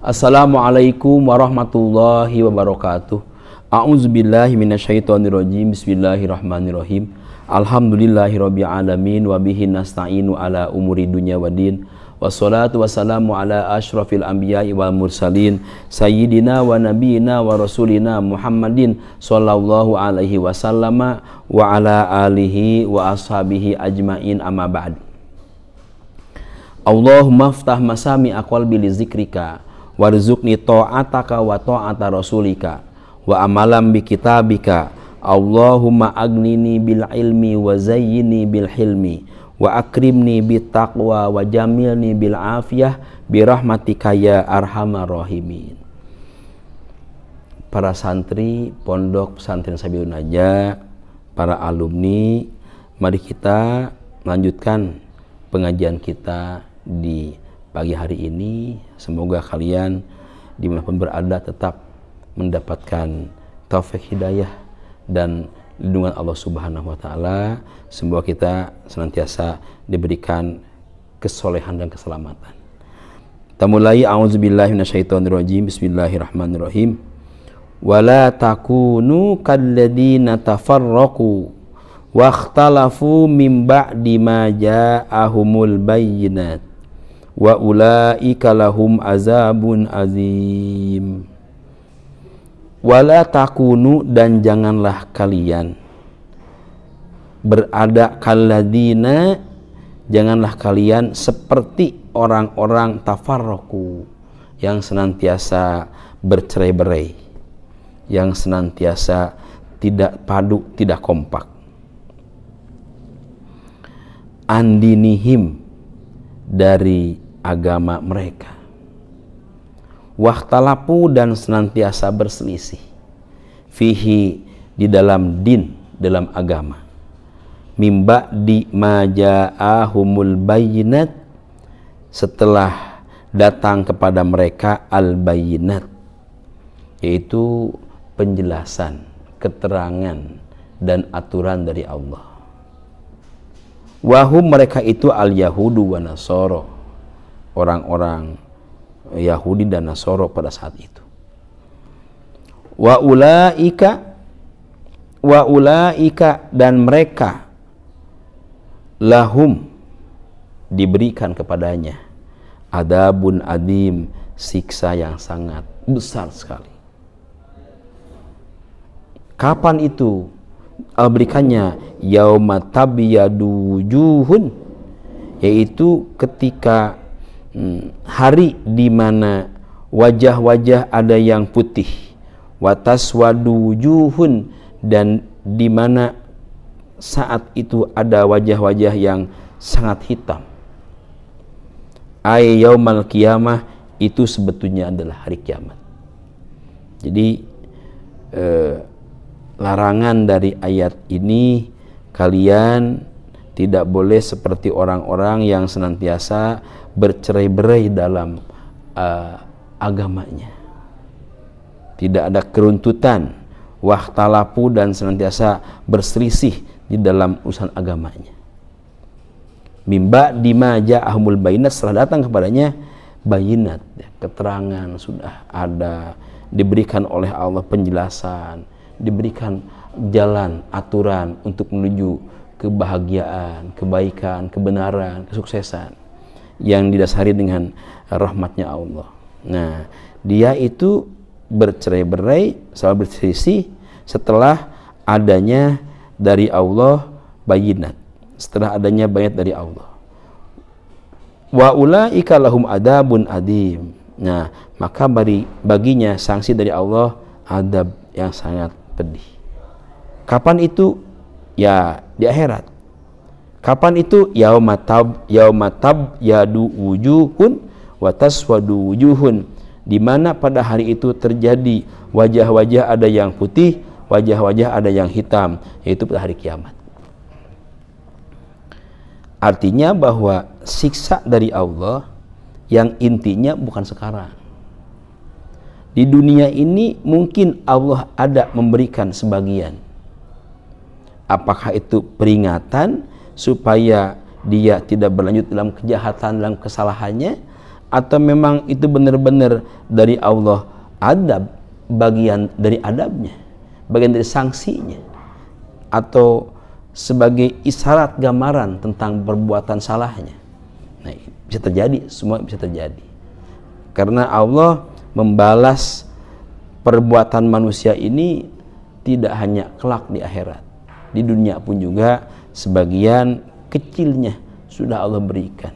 Assalamualaikum warahmatullahi wabarakatuh. A'udzubillahi minasyaitonirrajim. Bismillahirrahmanirrahim. Alhamdulillahirabbil alamin wa bihi nasta'inu ala umuri dunya waddin. Wassalatu wassalamu ala asyrafil anbiya'i wal mursalin sayyidina wa nabiyina wa rasulina Muhammadin sallallahu alaihi wasallama wa ala alihi wa ashabihi ajmain, amma ba'd. Allahumma ftah masami aqalbi li zikrika warzuqni ta'ataka wa ta'ata rasulika wa amalam bi kitabika. Allahumma agnini bil ilmi wa zayyini bil hilmi wa akrimni bit taqwa wa jamilni bil afiyah bi rahmatika ya arhamar rahimin. Para santri Pondok Pesantren Sabilun Najah, para alumni, mari kita melanjutkan pengajian kita di pagi hari ini. Semoga kalian dimanapun berada tetap mendapatkan taufik hidayah dan lindungan Allah Subhanahu wa Ta'ala. Semoga kita senantiasa diberikan kesolehan dan keselamatan. Kita mulai. A'udzubillahi minasyaitonirrajim. Bismillahirrahmanirrahim. Wala takunu kalladzina tafarraqu wakhtalafu min ba'di ma ja'ahumul bayyinat wa ulaika lahum azabun azim. Wala takunu, dan janganlah kalian berada kalladzina, janganlah kalian seperti orang-orang tafarraqu yang senantiasa bercerai-berai, yang senantiasa tidak padu, tidak kompak. Andinihim, dari agama mereka. Wahtalapu, dan senantiasa berselisih. Fihi, di dalam din, dalam agama. Mimba di maja'ahumul bayyinat, setelah datang kepada mereka al-bayyinat, yaitu penjelasan, keterangan, dan aturan dari Allah. Wahum, mereka itu al-yahudu wa nasoro, orang-orang Yahudi dan Nasoro pada saat itu. Wa ulaika, dan mereka lahum, diberikan kepadanya adabun adim, siksa yang sangat besar sekali. Kapan itu berikannya? Yauma tabyadu wujuhun, yaitu ketika hari di mana wajah-wajah ada yang putih, wataswadu wujuhun, dan di mana saat itu ada wajah-wajah yang sangat hitam. Ay yaumal qiyamah, itu sebetulnya adalah hari kiamat. Jadi larangan dari ayat ini, kalian tidak boleh seperti orang-orang yang senantiasa bercerai-berai dalam agamanya. Tidak ada keruntutan, wahtalapu, dan senantiasa berselisih di dalam urusan agamanya. Mimba dima ja'ahumul bayinat, setelah datang kepadanya bayinat, keterangan sudah ada, diberikan oleh Allah penjelasan, diberikan jalan, aturan untuk menuju kebahagiaan, kebaikan, kebenaran, kesuksesan yang didasari dengan rahmatnya Allah. Nah, dia itu bercerai-berai, selalu berselisih setelah adanya dari Allah bayinat, setelah adanya bayinat dari Allah. Wa ulaika lahum adabun adim. Nah, maka baginya sanksi dari Allah, adab yang sangat pedih. Kapan itu? Ya, di akhirat. Kapan itu? Yaumatab yadu wujuhun wa taswadu wujuhun, di mana pada hari itu terjadi wajah-wajah ada yang putih, wajah-wajah ada yang hitam, yaitu pada hari kiamat. Artinya bahwa siksa dari Allah yang intinya bukan sekarang. Di dunia ini mungkin Allah ada memberikan sebagian. Apakah itu peringatan supaya dia tidak berlanjut dalam kejahatan, dalam kesalahannya, atau memang itu benar-benar dari Allah, adab, bagian dari adabnya, bagian dari sanksinya, atau sebagai isyarat gambaran tentang perbuatan salahnya. Nah, bisa terjadi, semua bisa terjadi. Karena Allah membalas perbuatan manusia ini tidak hanya kelak di akhirat, di dunia pun juga sebagian kecilnya sudah Allah berikan.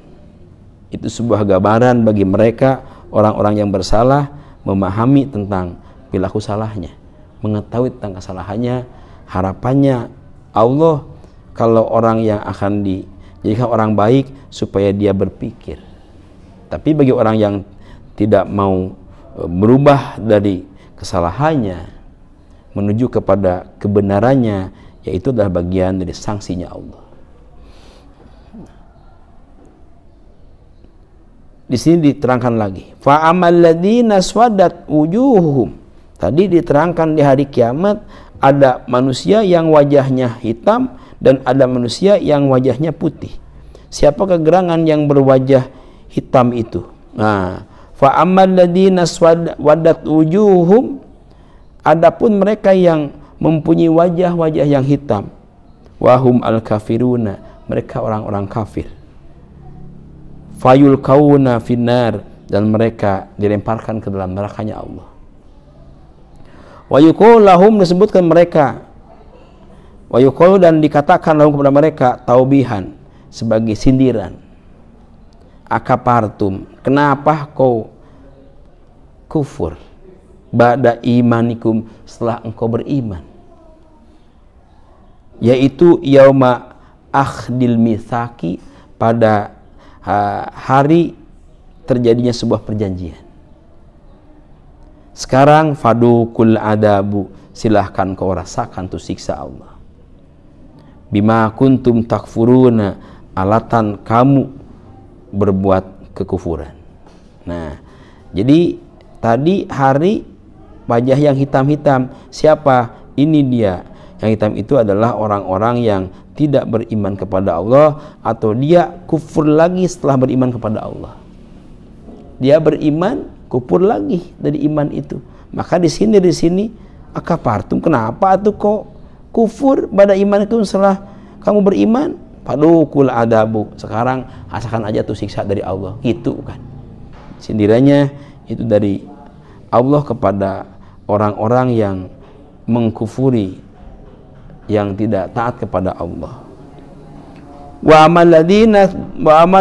Itu sebuah gambaran bagi mereka orang-orang yang bersalah, memahami tentang perilaku salahnya, mengetahui tentang kesalahannya. Harapannya Allah kalau orang yang akan dijadikan orang baik supaya dia berpikir. Tapi bagi orang yang tidak mau berubah dari kesalahannya menuju kepada kebenarannya, yaitu adalah bagian dari sanksinya Allah. Di sini diterangkan lagi, fa amal ladzina swadat wujuhum. Tadi diterangkan di hari kiamat ada manusia yang wajahnya hitam dan ada manusia yang wajahnya putih. Siapakah gerangan yang berwajah hitam itu? Nah, fa amal ladzina swadat wujuhum, adapun mereka yang mempunyai wajah-wajah yang hitam, wahum al-kafiruna, mereka orang-orang kafir. Fayul kauna finnar, dan mereka dilemparkan ke dalam nerakanya Allah. Wa yuqulu lahum, disebutkan mereka, wa yuqulu, dan dikatakan lahum kepada mereka, taubihan, sebagai sindiran. Akapartum, kenapa kau kufur ba'da imanikum, setelah engkau beriman? Yaitu yauma akhdil mitsaqi, pada hari terjadinya sebuah perjanjian. Sekarang fadukul adabu, silahkan kau rasakan tuh siksa Allah. Bima kuntum takfuruna, alatan kamu berbuat kekufuran. Nah, jadi tadi hari wajah yang hitam-hitam, siapa? Ini dia. Yang hitam itu adalah orang-orang yang tidak beriman kepada Allah, atau dia kufur lagi setelah beriman kepada Allah. Dia beriman, kufur lagi dari iman itu. Maka di sini akapartum, kenapa tuh kok kufur pada iman itu setelah kamu beriman? Padukul adabu, sekarang rasakan aja tuh siksa dari Allah. Gitu kan. Sindirannya itu dari Allah kepada orang-orang yang mengkufuri, yang tidak taat kepada Allah. Wa amal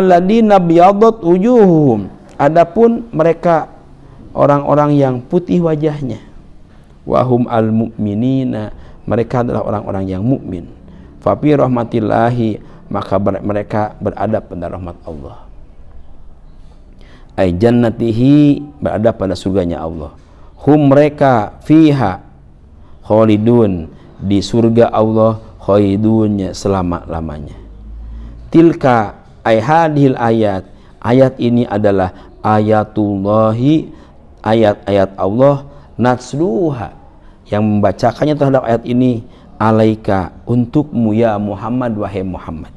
ladina biyadat wujuhum, adapun mereka orang-orang yang putih wajahnya, wahum al mu'minina, mereka adalah orang-orang yang mukmin. Fa fi rahmatillahi, maka mereka berada pada rahmat Allah. Ai jannatihi, berada pada surganya Allah. Hum, mereka fiha khalidun, di surga Allah, khalidunnya selama-lamanya. Tilka ay hadhil ayat, ayat ini adalah ayatullahi, ayat-ayat Allah, natsluha, yang membacakannya terhadap ayat ini, alaika, untukmu ya Muhammad, wahai Muhammad.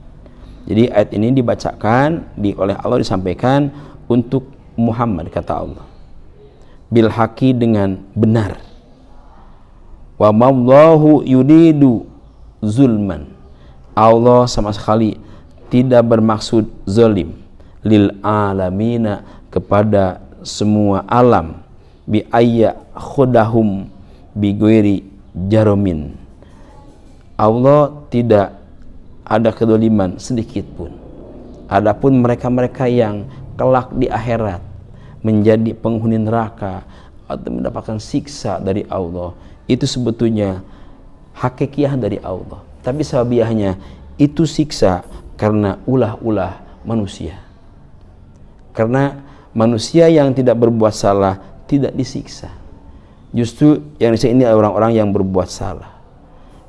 Jadi ayat ini dibacakan oleh Allah, disampaikan untuk Muhammad, kata Allah, bil haqi, dengan benar. Wa mallahu yuridu zulman, Allah sama sekali tidak bermaksud zalim, lil alamina, kepada semua alam, bi ayya khudahum bi ghairi jaromin, Allah tidak ada kedoliman sedikit pun. Adapun mereka-mereka yang kelak di akhirat menjadi penghuni neraka atau mendapatkan siksa dari Allah, itu sebetulnya hakikiah dari Allah, tapi sababiahnya itu siksa karena ulah-ulah manusia. Karena manusia yang tidak berbuat salah tidak disiksa. Justru yang disiksa ini adalah orang-orang yang berbuat salah,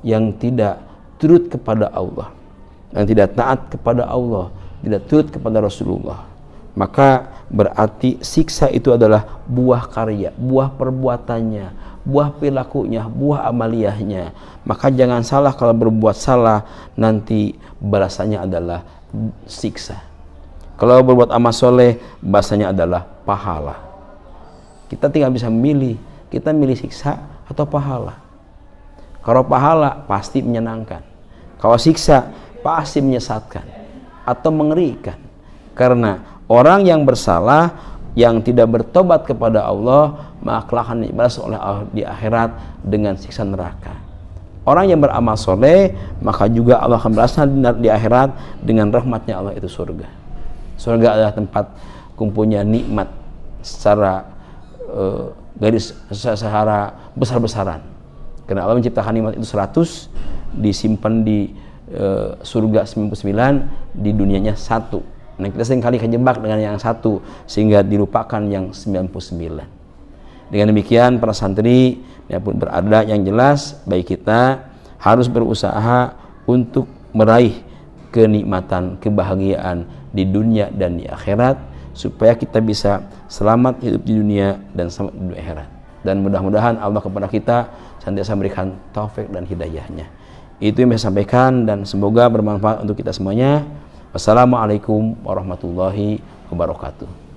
yang tidak turut kepada Allah, yang tidak taat kepada Allah, tidak turut kepada Rasulullah. Maka berarti siksa itu adalah buah karya, buah perbuatannya, buah perilakunya, buah amaliyahnya. Maka jangan salah kalau berbuat salah, nanti balasannya adalah siksa. Kalau berbuat amal soleh, bahasanya adalah pahala. Kita tinggal bisa memilih, kita milih siksa atau pahala. Kalau pahala pasti menyenangkan, kalau siksa pasti menyesatkan atau mengerikan. Karena orang yang bersalah, yang tidak bertobat kepada Allah, maka akan dibalas oleh Allah di akhirat dengan siksa neraka. Orang yang beramal soleh, maka juga Allah akan balasnya di akhirat dengan rahmatnya Allah, itu surga. Surga adalah tempat kumpulnya nikmat secara secara besar-besaran. Karena Allah menciptakan nikmat itu 100, disimpan di surga 99, di dunianya 1. Nah, kita seringkali kejebak dengan yang 1 sehingga dilupakan yang 99. Dengan demikian para santri pun berada, yang jelas baik kita harus berusaha untuk meraih kenikmatan, kebahagiaan di dunia dan di akhirat, supaya kita bisa selamat hidup di dunia dan selamat di akhirat. Dan mudah-mudahan Allah kepada kita senantiasa memberikan taufik dan hidayahnya. Itu yang saya sampaikan dan semoga bermanfaat untuk kita semuanya. Wassalamualaikum warahmatullahi wabarakatuh.